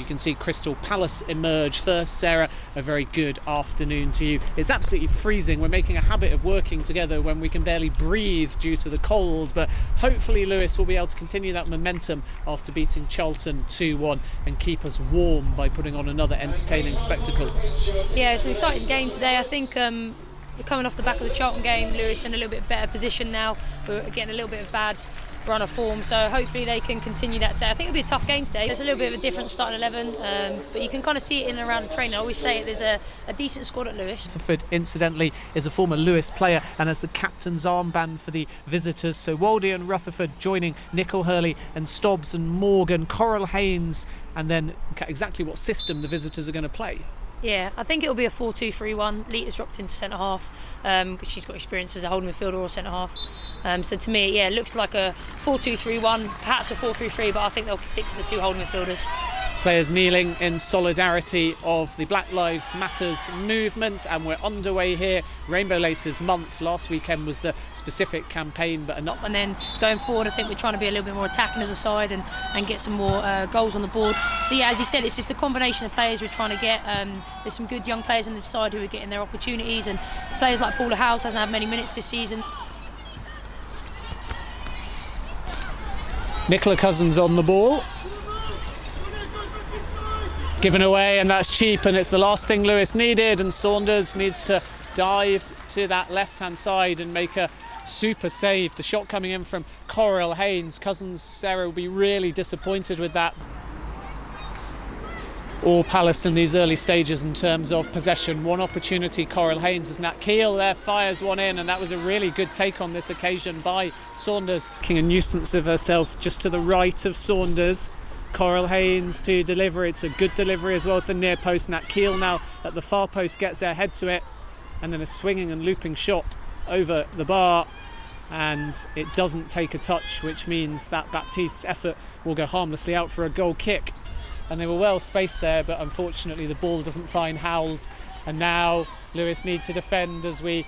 You can see Crystal Palace emerge first. Sarah, a very good afternoon to you. It's absolutely freezing. We're making a habit of working together when we can barely breathe due to the cold, but hopefully Lewes will be able to continue that momentum after beating Charlton 2-1 and keep us warm by putting on another entertaining spectacle. Yeah, it's an exciting game today. I think coming off the back of the Charlton game, Lewes in a little bit better position now. We're getting a little bit of bad run of form, so hopefully they can continue that today. I think it'll be a tough game today. There's a little bit of a different starting 11, but you can kind of see it in and around the training. I always say it, there's a decent squad at Lewes. Rutherford, incidentally, is a former Lewes player and has the captain's armband for the visitors. So Waldy and Rutherford joining Nick O'Hurley and Stobbs and Morgan, Coral Haynes, and then exactly what system the visitors are going to play. Yeah, I think it'll be a 4-2-3-1. Lita's dropped into centre half, but she's got experience as a holding midfielder or centre half. So to me, yeah, it looks like a 4-2-3-1, perhaps a 4-3-3, but I think they'll stick to the two holding midfielders. Players kneeling in solidarity of the Black Lives Matters movement, and we're underway here. Rainbow Laces Month last weekend was the specific campaign, but not. And then going forward, I think we're trying to be a little bit more attacking as a side and get some more goals on the board. So yeah, as you said, it's just a combination of players we're trying to get. There's some good young players on the side who are getting their opportunities, and players like Paula House hasn't had many minutes this season. Nicola Cousins on the ball. Given away, and that's cheap, and it's the last thing Lewes needed, and Saunders needs to dive to that left-hand side and make a super save. The shot coming in from Coral Haynes. Cousins, Sarah, will be really disappointed with that. All Palace in these early stages in terms of possession. One opportunity, Coral Haynes, as Nat Keel there fires one in, and that was a really good take on this occasion by Saunders. Making a nuisance of herself just to the right of Saunders. Coral Haynes to deliver. It's a good delivery as well at the near post. Nat Keel now at the far post gets her head to it, and then a swinging and looping shot over the bar, and it doesn't take a touch, which means that Baptiste's effort will go harmlessly out for a goal kick. And they were well spaced there, but unfortunately the ball doesn't find Howells, and now Lewes need to defend as we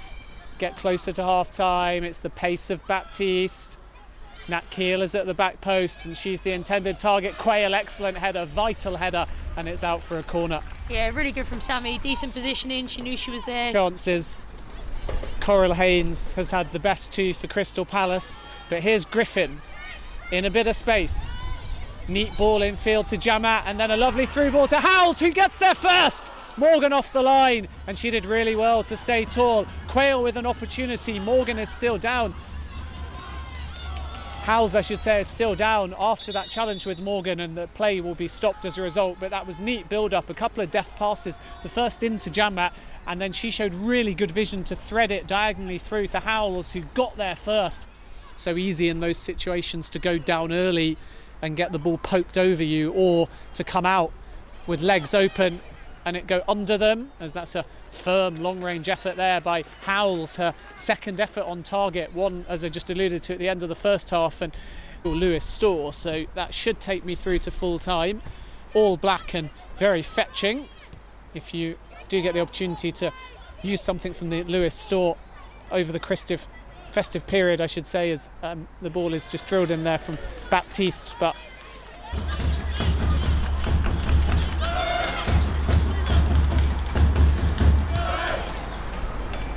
get closer to half time. It's the pace of Baptiste. Nat Keel is at the back post, and she's the intended target. Quayle, excellent header, vital header, and it's out for a corner. Yeah, really good from Sammy. Decent positioning. She knew she was there. Chances. Coral Haynes has had the best two for Crystal Palace, but here's Griffin in a bit of space. Neat ball in field to Jamat, and then a lovely through ball to Howells, who gets there first. Morgan off the line, and she did really well to stay tall. Quayle with an opportunity. Morgan is still down. Howells, I should say, is still down after that challenge with Morgan, and the play will be stopped as a result. But that was neat build-up, a couple of deft passes. The first into Jamat, and then she showed really good vision to thread it diagonally through to Howells, who got there first. So easy in those situations to go down early and get the ball poked over you, or to come out with legs open and it go under them, as that's a firm long-range effort there by Howells, her second effort on target, one, as I just alluded to, at the end of the first half, and Lewes store, so that should take me through to full time. All black and very fetching. If you do get the opportunity to use something from the Lewes store over the festive period, I should say, as the ball is just drilled in there from Baptiste, but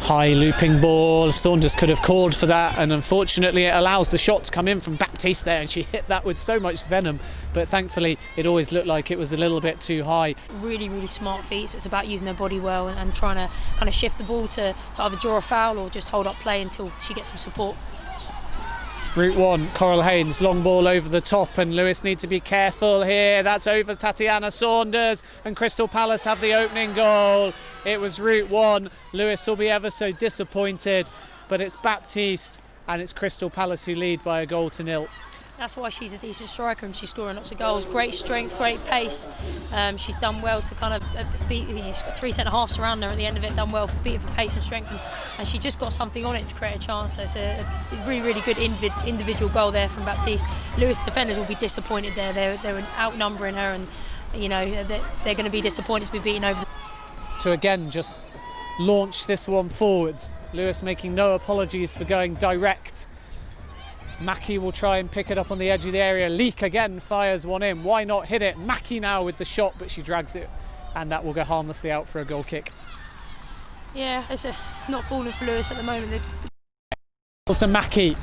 high looping ball. Saunders could have called for that, and unfortunately it allows the shot to come in from Baptiste there, and she hit that with so much venom, but thankfully it always looked like it was a little bit too high. Really, really smart feet, so it's about using her body well and trying to kind of shift the ball to either draw a foul or just hold up play until she gets some support. Route 1, Coral Haynes, long ball over the top, and Lewes need to be careful here. That's over Tatiana Saunders, and Crystal Palace have the opening goal. It was Route 1. Lewes will be ever so disappointed, but it's Baptiste and it's Crystal Palace who lead by 1-0. That's why she's a decent striker, and she's scoring lots of goals. Great strength, great pace. She's done well to kind of beat. She's got 3 centre halves around her at the end of it. Done well for beating for pace and strength, and she just got something on it to create a chance. So it's a really, really good individual goal there from Baptiste. Lewes defenders will be disappointed there. They're outnumbering her, and you know they're going to be disappointed to be beaten over. To again just launch this one forwards. Lewes making no apologies for going direct. Mackie will try and pick it up on the edge of the area. Leek again fires one in. Why not hit it? Mackie now with the shot, but she drags it, and that will go harmlessly out for a goal kick. Yeah, it's not falling for Lewes at the moment. To Mackie.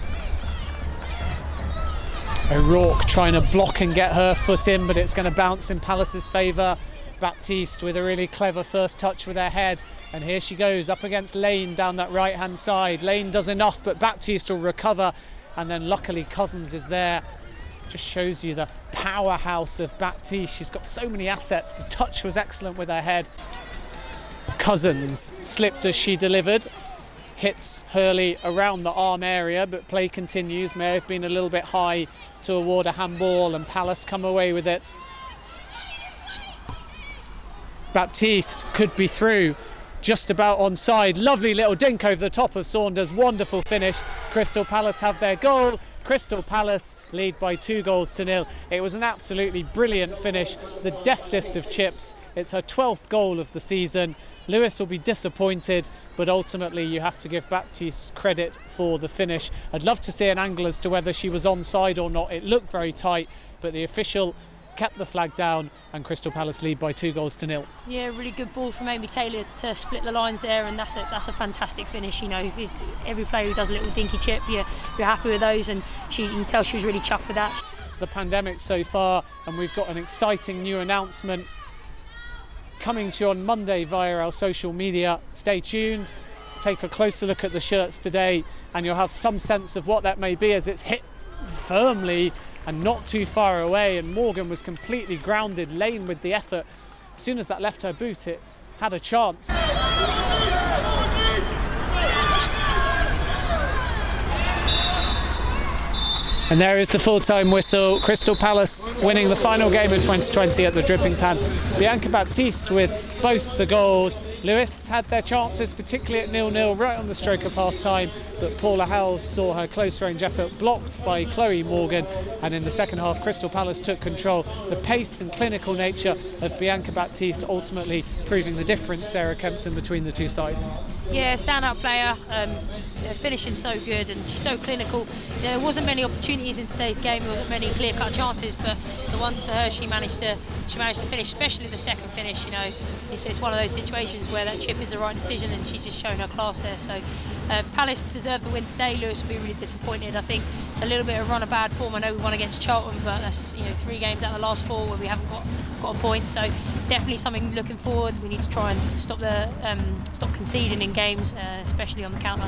O'Rourke trying to block and get her foot in, but it's going to bounce in Palace's favour. Baptiste with a really clever first touch with her head, and here she goes up against Lane down that right hand side. Lane does enough, but Baptiste will recover, and then luckily Cousins is there. Just shows you the powerhouse of Baptiste. She's got so many assets. The touch was excellent with her head. Cousins slipped as she delivered, hits Hurley around the arm area, but play continues. May have been a little bit high to award a handball, and Palace come away with it. Baptiste could be through, just about onside. Lovely little dink over the top of Saunders. Wonderful finish. Crystal Palace have their goal. Crystal Palace lead by 2-0. It was an absolutely brilliant finish, the deftest of chips. It's her 12th goal of the season. Lewes will be disappointed, but ultimately you have to give Baptiste credit for the finish. I'd love to see an angle as to whether she was onside or not. It looked very tight, but the official kept the flag down, and Crystal Palace lead by 2-0. Yeah, really good ball from Amy Taylor to split the lines there, and that's a fantastic finish. You know, every player who does a little dinky chip, you're happy with those, and you can tell she was really chuffed with that. The pandemic so far, and we've got an exciting new announcement coming to you on Monday via our social media. Stay tuned, take a closer look at the shirts today, and you'll have some sense of what that may be as it's hit firmly and not too far away, and Morgan was completely grounded. Lane with the effort. As soon as that left her boot, it had a chance. And there is the full-time whistle. Crystal Palace winning the final game of 2020 at the Dripping Pan. Bianca Baptiste with both the goals. Lewes had their chances, particularly at 0-0, right on the stroke of half-time, but Paula Howells saw her close-range effort blocked by Chloe Morgan, and in the second half, Crystal Palace took control. The pace and clinical nature of Bianca Baptiste ultimately proving the difference, Sarah Kempson, between the two sides. Yeah, standout player, finishing so good, and she's so clinical. There wasn't many opportunities in today's game. There wasn't many clear-cut chances, but the ones for her, she managed to finish, especially the second finish. You know, it's one of those situations where that chip is the right decision, and she's just shown her class there. So Palace deserved the win today. Lewes will be really disappointed. I think it's a little bit of run of bad form. I know we won against Charlton, but that's 3 games out of the last 4 where we haven't got a point. So it's definitely something looking forward. We need to try and stop conceding in games, especially on the counter.